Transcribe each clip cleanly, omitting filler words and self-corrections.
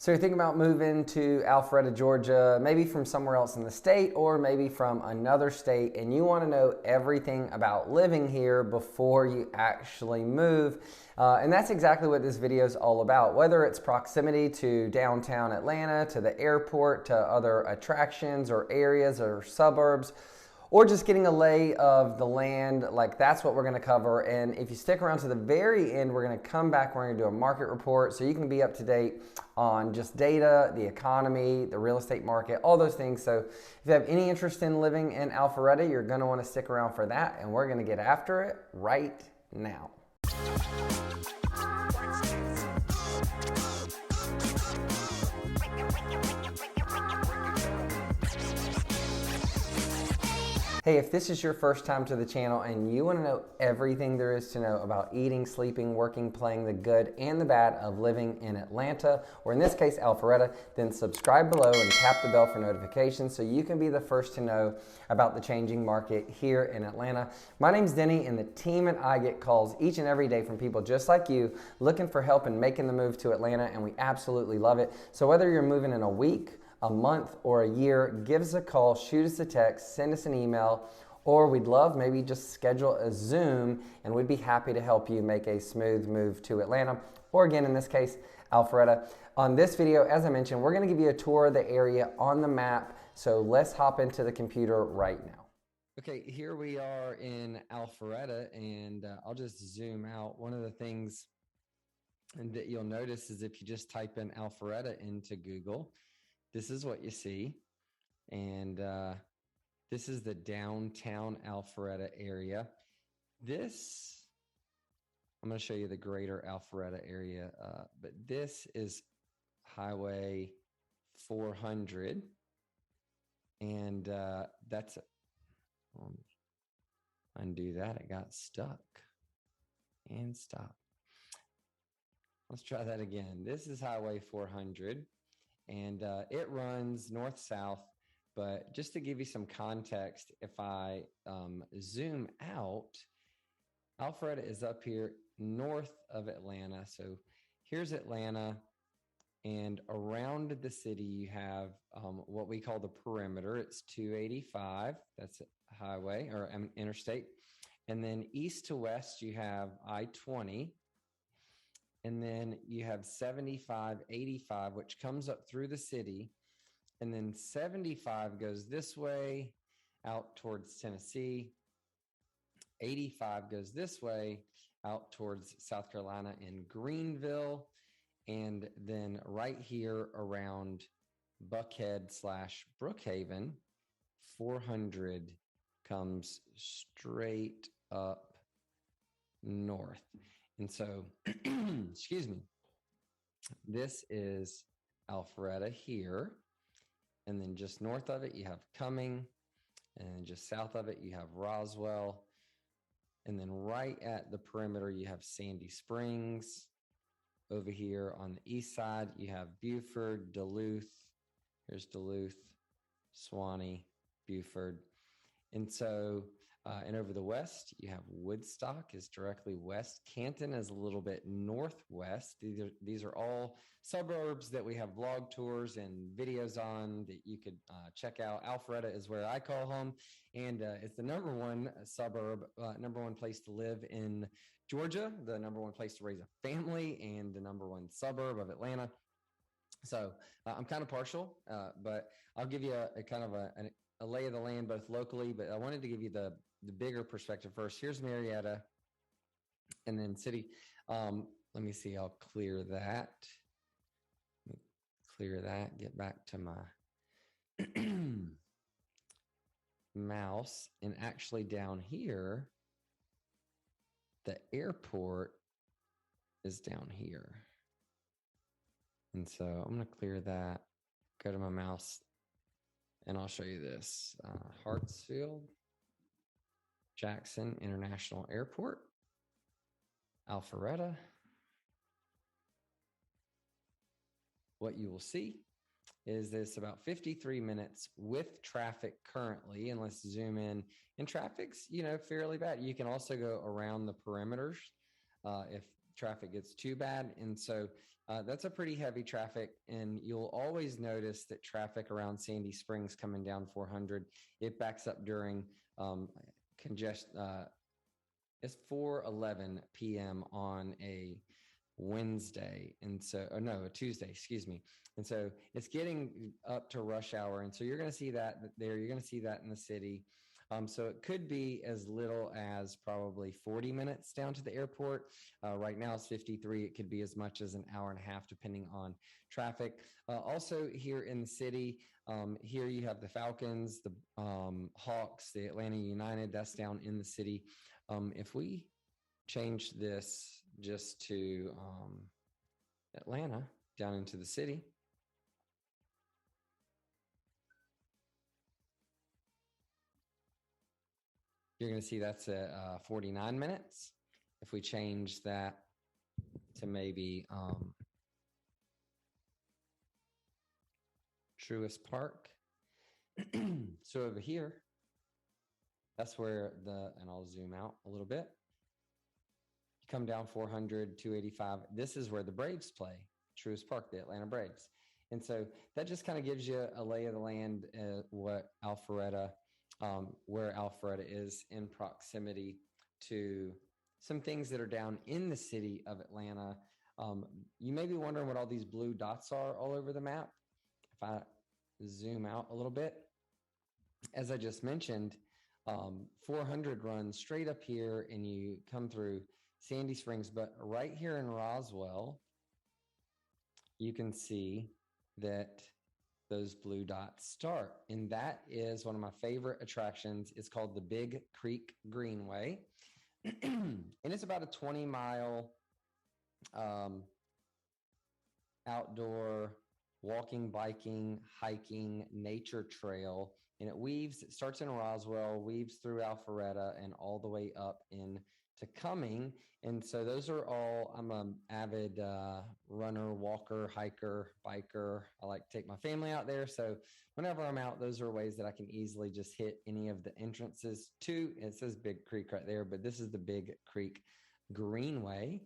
So you're thinking about moving to Alpharetta, Georgia, maybe from somewhere else in the state or maybe from another state, and you want to know everything about living here before you actually move. And that's exactly what this video is all about. Whether it's proximity to downtown Atlanta, to the airport, to other attractions or areas or suburbs, or just getting a lay of the land, like that's what we're gonna cover. And if you stick around to the very end, we're gonna come back, we're gonna do a market report so you can be up to date on just data, the economy, the real estate market, all those things. So if you have any interest in living in Alpharetta, you're gonna wanna stick around for that, and we're gonna get after it right now. Hey, if this is your first time to the channel and you want to know everything there is to know about eating, sleeping, working, playing, the good and the bad of living in Atlanta, or in this case, Alpharetta, then subscribe below and tap the bell for notifications so you can be the first to know about the changing market here in Atlanta. My name's Denny, and the team and I get calls each and every day from people just like you looking for help in making the move to Atlanta, and we absolutely love it. So whether you're moving in a week, a month, or a year, give us a call, shoot us a text, send us an email, or we'd love maybe just schedule a Zoom, and we'd be happy to help you make a smooth move to Atlanta, or again, in this case, Alpharetta. On this video, as I mentioned, we're gonna give you a tour of the area on the map, so let's hop into the computer right now. Okay, here we are in Alpharetta, and I'll just zoom out. One of the things that you'll notice is if you just type in Alpharetta into Google, this is what you see, and this is the downtown Alpharetta area. This, I'm going to show you the greater Alpharetta area, but this is Highway 400, and that's, undo that, it got stuck and stopped. Let's try that again. This is Highway 400. And it runs north-south, but just to give you some context, if I zoom out, Alpharetta is up here north of Atlanta. So here's Atlanta, and around the city you have what we call the perimeter. It's 285, that's a highway or interstate. And then east to west you have I-20. And then you have 75, 85, which comes up through the city. And then 75 goes this way out towards Tennessee. 85 goes this way out towards South Carolina and Greenville. And then right here around Buckhead / Brookhaven, 400 comes straight up north. And so, excuse me, this is Alpharetta here. And then just north of it, you have Cumming. And just south of it, you have Roswell. And then right at the perimeter, you have Sandy Springs. Over here on the east side, you have Buford, Duluth. Here's Duluth, Swanee, Buford. And so, and over the west, you have Woodstock is directly west. Canton is a little bit northwest. These are all suburbs that we have vlog tours and videos on that you could check out. Alpharetta is where I call home, and it's the #1 suburb, #1 place to live in Georgia, the #1 place to raise a family, and the #1 suburb of Atlanta. So I'm kind of partial, but I'll give you a kind of a lay of the land both locally, but I wanted to give you the bigger perspective first. Here's Marietta and then city. Let me see, I'll clear that. Get back to my mouse, and actually down here, the airport is down here. And so I'm going to clear that, go to my mouse, and I'll show you this. Hartsfield, Jackson International Airport, Alpharetta. What you will see is this about 53 minutes with traffic currently, and let's zoom in. And traffic's, fairly bad. You can also go around the perimeters if traffic gets too bad. And so that's a pretty heavy traffic. And you'll always notice that traffic around Sandy Springs coming down 400, it backs up during it's 4:11 p.m. on a Wednesday. And so, oh no, a Tuesday, excuse me. And so it's getting up to rush hour. And so you're going to see that there. You're going to see that in the city. So it could be as little as probably 40 minutes down to the airport. Right now it's 53. It could be as much as an hour and a half, depending on traffic. Also here in the city, here you have the Falcons, the Hawks, the Atlanta United, that's down in the city. If we change this just to Atlanta, down into the city, you're going to see that's at 49 minutes. If we change that to maybe Truist Park. So over here, that's where and I'll zoom out a little bit. You come down 400, 285. This is where the Braves play, Truist Park, the Atlanta Braves. And so that just kind of gives you a lay of the land, where Alpharetta is in proximity to some things that are down in the city of Atlanta. You may be wondering what all these blue dots are all over the map. If I zoom out a little bit, as I just mentioned, 400 runs straight up here and you come through Sandy Springs, but right here in Roswell, you can see that those blue dots start. And that is one of my favorite attractions. It's called the Big Creek Greenway. And it's about a 20-mile outdoor walking, biking, hiking, nature trail. And it starts in Roswell, weaves through Alpharetta, and all the way up into Cumming. And so those are all, I'm an avid runner, walker, hiker, biker. I like to take my family out there. So whenever I'm out, those are ways that I can easily just hit any of the entrances to. It says Big Creek right there, but this is the Big Creek Greenway.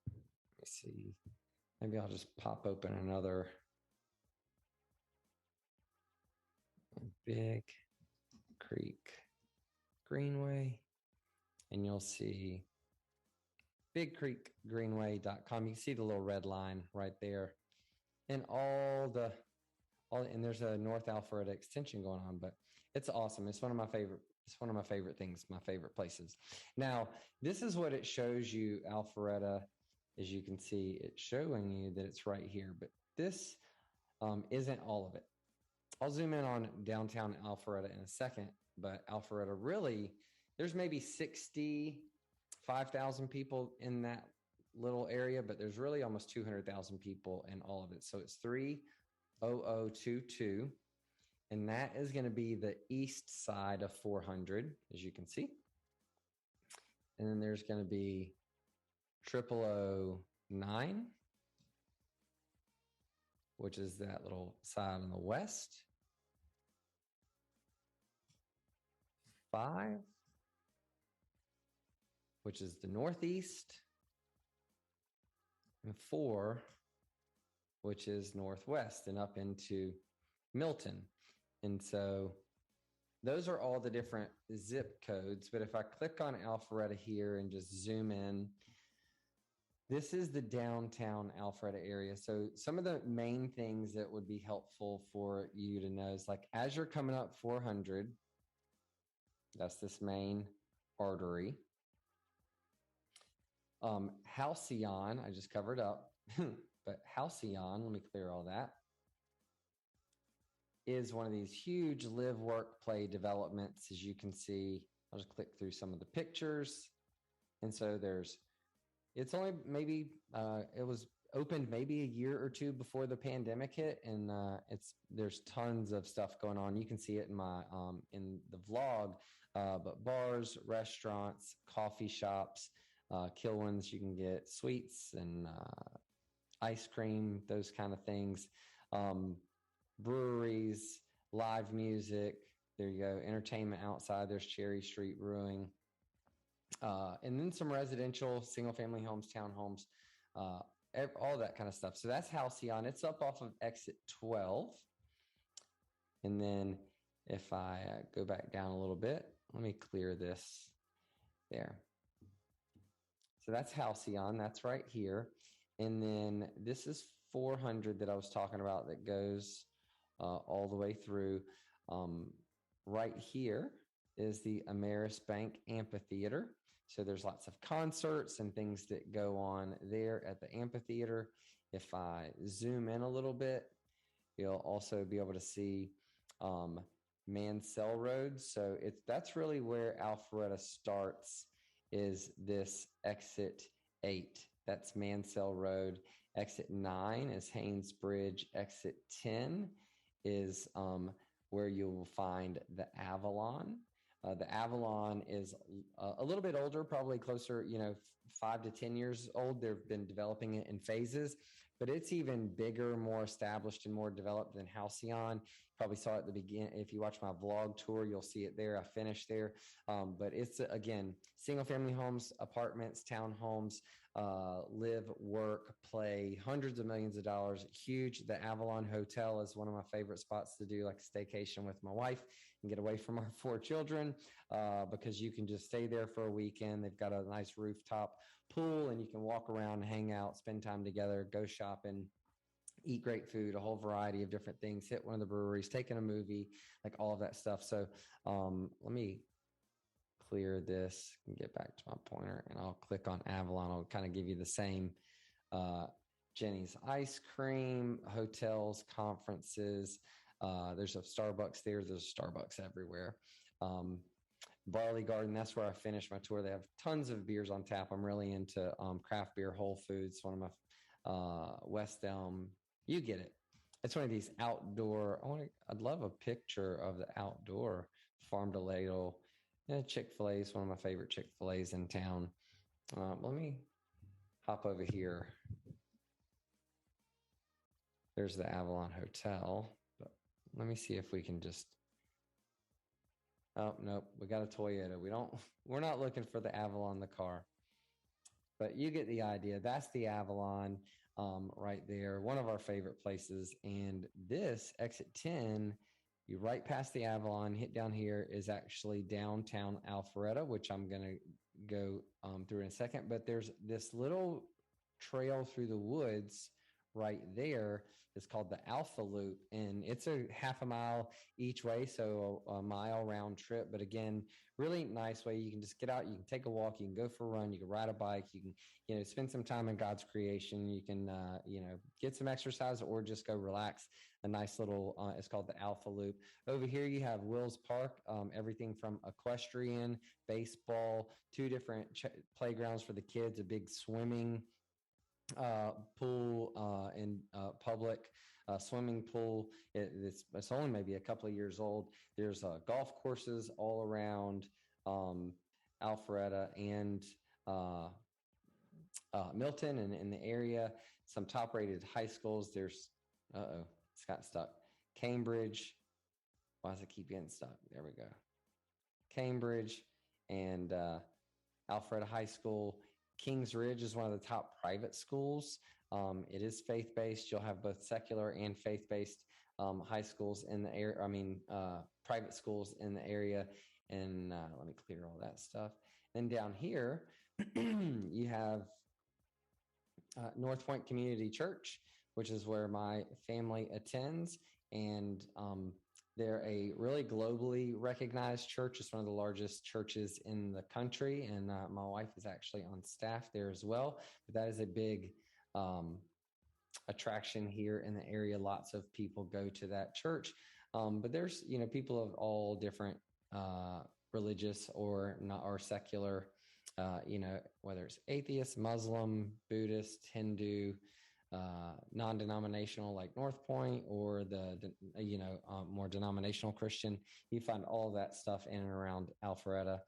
Let me see. Maybe I'll just pop open another Big Creek Greenway, and you'll see bigcreekgreenway.com. You can see the little red line right there, and and there's a North Alpharetta extension going on, but it's awesome. It's one of my favorite things, my favorite places. Now, this is what it shows you, Alpharetta. As you can see, it's showing you that it's right here, but this isn't all of it. I'll zoom in on downtown Alpharetta in a second, but Alpharetta really, there's maybe 65,000 people in that little area, but there's really almost 200,000 people in all of it. So it's 30022, and that is going to be the east side of 400, as you can see. And then there's going to be 0009, which is that little side on the west. 5, which is the northeast. And 4, which is northwest and up into Milton. And so those are all the different zip codes. But if I click on Alpharetta here and just zoom in, this is the downtown Alpharetta area. So some of the main things that would be helpful for you to know is, like, as you're coming up 400, that's this main artery. Halcyon, I just covered up, but Halcyon, let me clear all that, is one of these huge live, work, play developments. As you can see, I'll just click through some of the pictures. And so it's only maybe, it was opened maybe a year or two before the pandemic hit, and there's tons of stuff going on. You can see it in my in the vlog, but bars, restaurants, coffee shops, Kilwins, you can get sweets and ice cream, those kind of things, breweries, live music. There you go, entertainment outside. There's Cherry Street Brewing. And then some residential, single family homes, townhomes, uh, all that kind of stuff. So that's Halcyon. It's up off of exit 12. And then if I go back down a little bit, let me clear this there. So that's Halcyon. That's right here. And then this is 400 that I was talking about that goes all the way through. Right here is the Ameris Bank Amphitheater. So there's lots of concerts and things that go on there at the amphitheater. If I zoom in a little bit, you'll also be able to see Mansell Road. So that's really where Alpharetta starts, is this exit 8. That's Mansell Road. Exit 9 is Haynes Bridge. Exit 10 is where you will find the Avalon. The Avalon is a little bit older, probably closer, 5 to 10 years old. They've been developing it in phases, but it's even bigger, more established, and more developed than Halcyon. Probably saw it at the beginning. If you watch my vlog tour, you'll see it there. I finished there. But it's, again, single family homes, apartments, townhomes, live, work, play, hundreds of millions of dollars, huge. The Avalon Hotel is one of my favorite spots to do like a staycation with my wife and get away from our 4 children, because you can just stay there for a weekend. They've got a nice rooftop pool and you can walk around, hang out, spend time together, go shopping, eat great food, a whole variety of different things, hit one of the breweries, taking a movie, like all of that stuff. So let me clear this and get back to my pointer, and I'll click on Avalon. I'll kind of give you the same Jenny's Ice Cream, hotels, conferences. There's a Starbucks there. There's a Starbucks everywhere. Barley Garden, that's where I finished my tour. They have tons of beers on tap. I'm really into craft beer, Whole Foods, one of my West Elm. You get it. It's one of these outdoor. I'd love a picture of the outdoor farm to ladle. Chick-fil-A is one of my favorite Chick-fil-A's in town. Let me hop over here. There's the Avalon Hotel. But let me see if we can just. Oh, nope. We got a Toyota. We're not looking for the Avalon, the car. But you get the idea. That's the Avalon right there. One of our favorite places. And this exit 10, you right past the Avalon, hit down here, is actually downtown Alpharetta, which I'm going to go through in a second. But there's this little trail through the woods right there. It's called the Alpha Loop, and it's a half a mile each way, so a mile round trip. But again, really nice way. You can just get out, you can take a walk, you can go for a run, you can ride a bike, you can spend some time in God's creation, you can get some exercise or just go relax. A nice little it's called the Alpha Loop. Over here you have Wills Park, everything from equestrian, baseball, 2 different playgrounds for the kids, a big swimming pool and public swimming pool. It's only maybe a couple of years old. There's golf courses all around Alpharetta and Milton and in the area. Some top-rated high schools. There's it's got stuck. Cambridge. Why does it keep getting stuck? There we go. Cambridge and Alpharetta High School. Kings Ridge is one of the top private schools. It is faith-based. You'll have both secular and faith-based high schools in the area. Private schools in the area. And let me clear all that stuff. Then down here, you have North Point Community Church, which is where my family attends. And they're a really globally recognized church. It's one of the largest churches in the country. And my wife is actually on staff there as well. But that is a big attraction here in the area. Lots of people go to that church. But there's, people of all different religious or not or secular, whether it's atheist, Muslim, Buddhist, Hindu, non-denominational like North Point, or the more denominational Christian. You find all that stuff in and around Alpharetta.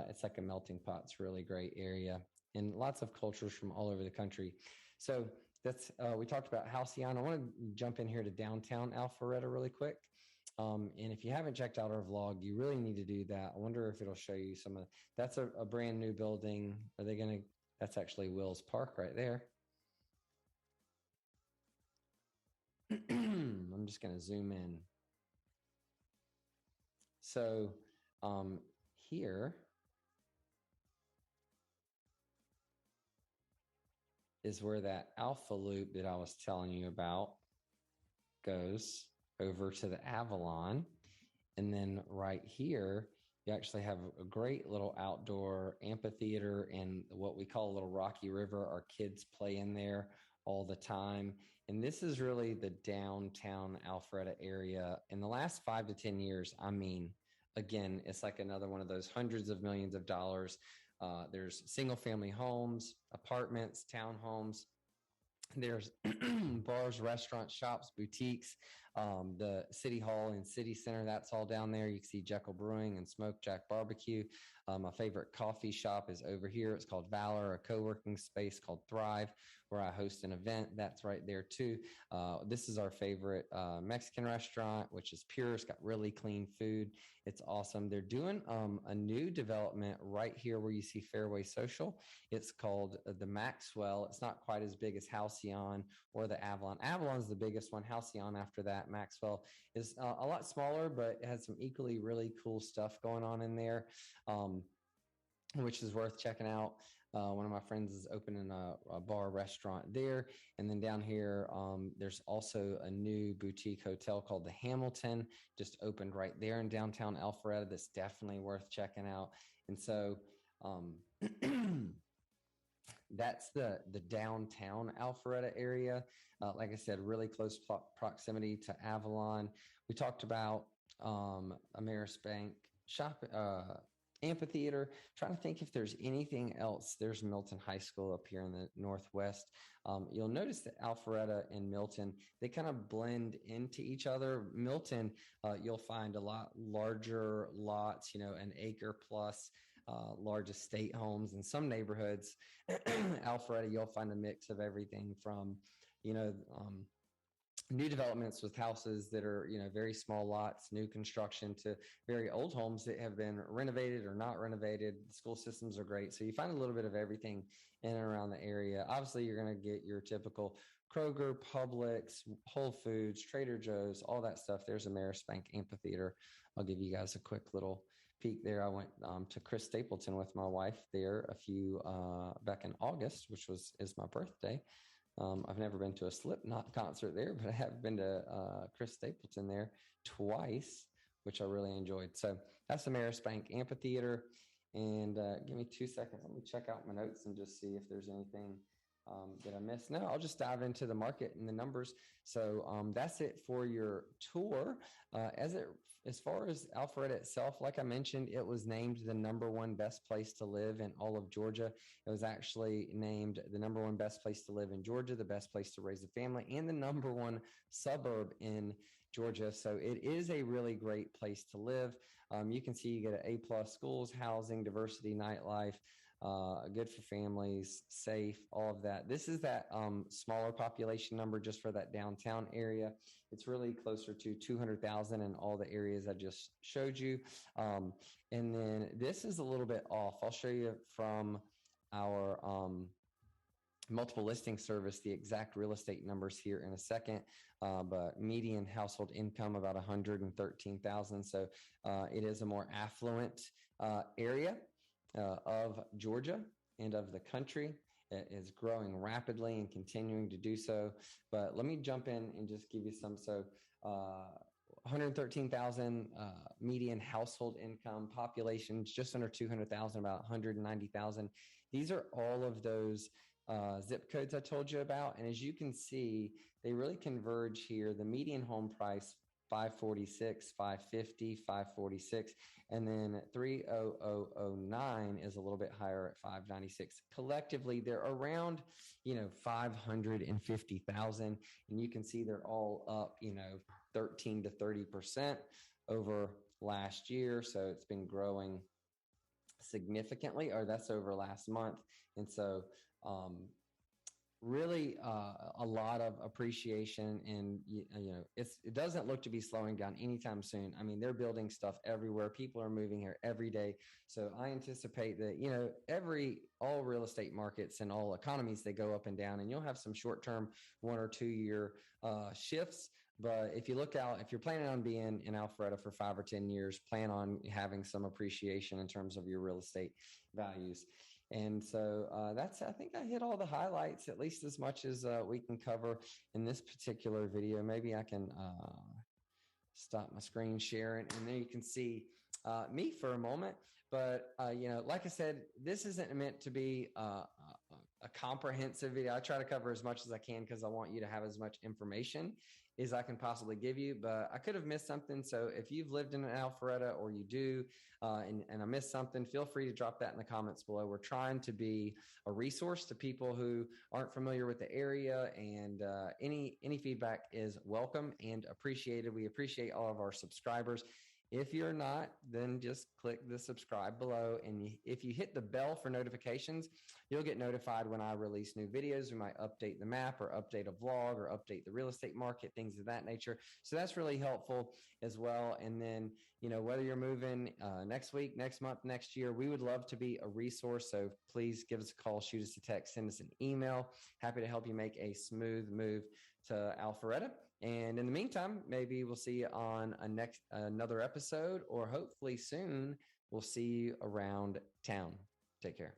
It's like a melting pot. It's a really great area and lots of cultures from all over the country. So that's we talked about Halcyon. I want to jump in here to downtown Alpharetta really quick. And if you haven't checked out our vlog, you really need to do that. I wonder if it'll show you some of, that's a brand new building. Are they going to, that's actually Will's Park right there. I'm just going to zoom in. So here is where that Alpha loop that I was telling you about goes over to the Avalon. And then right here, you actually have a great little outdoor amphitheater and what we call a little Rocky River. Our kids play in there all the time. And this is really the downtown Alpharetta area. In the last 5 to 10 years, I mean, again, it's like another one of those hundreds of millions of dollars. There's single family homes, apartments, townhomes. There's bars, restaurants, shops, boutiques, the city hall and city center, that's all down there. You can see Jekyll Brewing and Smoke Jack Barbecue. My favorite coffee shop is over here. It's called Valor, a co-working space called Thrive, where I host an event. That's right there too. This is our favorite Mexican restaurant, which is Pure. It's got really clean food. It's awesome. They're doing a new development right here where you see Fairway Social. It's called the Maxwell. It's not quite as big as Halcyon or the Avalon. Avalon's the biggest one. Halcyon after that. Maxwell is a lot smaller, but it has some equally really cool stuff going on in there, which is worth checking out. One of my friends is opening a bar restaurant there. And then down here, there's also a new boutique hotel called the Hamilton, just opened right there in downtown Alpharetta. That's definitely worth checking out. And so that's the downtown Alpharetta area. Like I said, really close proximity to Avalon. We talked about Ameris Bank shop, amphitheater. Trying to think if there's anything else. There's Milton High School up here in the Northwest. You'll notice that Alpharetta and Milton, they kind of blend into each other. Milton, you'll find a lot larger lots, an acre plus, large estate homes. In some neighborhoods. Alpharetta, you'll find a mix of everything from, new developments with houses that are, very small lots, new construction, to very old homes that have been renovated or not renovated. The school systems are great. So you find a little bit of everything in and around the area. Obviously, you're going to get your typical Kroger, Publix, Whole Foods, Trader Joe's, all that stuff. There's Ameris Bank Amphitheater. I'll give you guys a quick little peek there. I went to Chris Stapleton with my wife there back in August, which is my birthday. I've never been to a Slipknot concert there, but I have been to Chris Stapleton there twice, which I really enjoyed. So that's the Ameris Bank Amphitheater. And give me 2 seconds. Let me check out my notes and just see if there's anything that I missed. No, I'll just dive into the market and the numbers. So that's it for your tour. As far as Alpharetta itself, like I mentioned, it was named the #1 best place to live in all of Georgia. It was actually named the #1 best place to live in Georgia, the best place to raise a family, and the #1 suburb in Georgia. So it is a really great place to live. You can see you get an A+ schools, housing, diversity, nightlife, good for families, safe, all of that. This is that smaller population number just for that downtown area. It's really closer to 200,000 in all the areas I just showed you. And then this is a little bit off. I'll show you from our multiple listing service the exact real estate numbers here in a second. But median household income about 113,000. So it is a more affluent area of Georgia and of the country. It is growing rapidly and continuing to do so. But let me jump in and just give you some. So 113,000 median household income, population just under 200,000, about 190,000. These are all of those zip codes I told you about. And as you can see, they really converge here. The median home price, 546, 550, 546, and then 30009 is a little bit higher at 596. Collectively, they're around, 550,000, and you can see they're all up, 13 to 30% over last year. So it's been growing significantly, or that's over last month. And so really a lot of appreciation, and it doesn't look to be slowing down anytime soon. I mean, they're building stuff everywhere. People are moving here every day. So I anticipate that, all real estate markets and all economies, they go up and down, and you'll have some short-term 1 or 2 year shifts. But if you look out, if you're planning on being in Alpharetta for 5 or 10 years, plan on having some appreciation in terms of your real estate values. And so I think I hit all the highlights, at least as much as we can cover in this particular video. Maybe I can stop my screen sharing, and then you can see me for a moment. But, like I said, this isn't meant to be a comprehensive video. I try to cover as much as I can because I want you to have as much information as I can possibly give you, but I could have missed something. So if you've lived in an Alpharetta, or you do, and I missed something, feel free to drop that in the comments below. We're trying to be a resource to people who aren't familiar with the area, and any feedback is welcome and appreciated. We appreciate all of our subscribers. If you're not, then just click the subscribe below. And if you hit the bell for notifications, you'll get notified when I release new videos. We might update the map, or update a vlog, or update the real estate market, things of that nature. So that's really helpful as well. And then, whether you're moving next week, next month, next year, we would love to be a resource. So please give us a call, shoot us a text, send us an email. Happy to help you make a smooth move to Alpharetta. And in the meantime, maybe we'll see you on another episode, or hopefully soon we'll see you around town. Take care.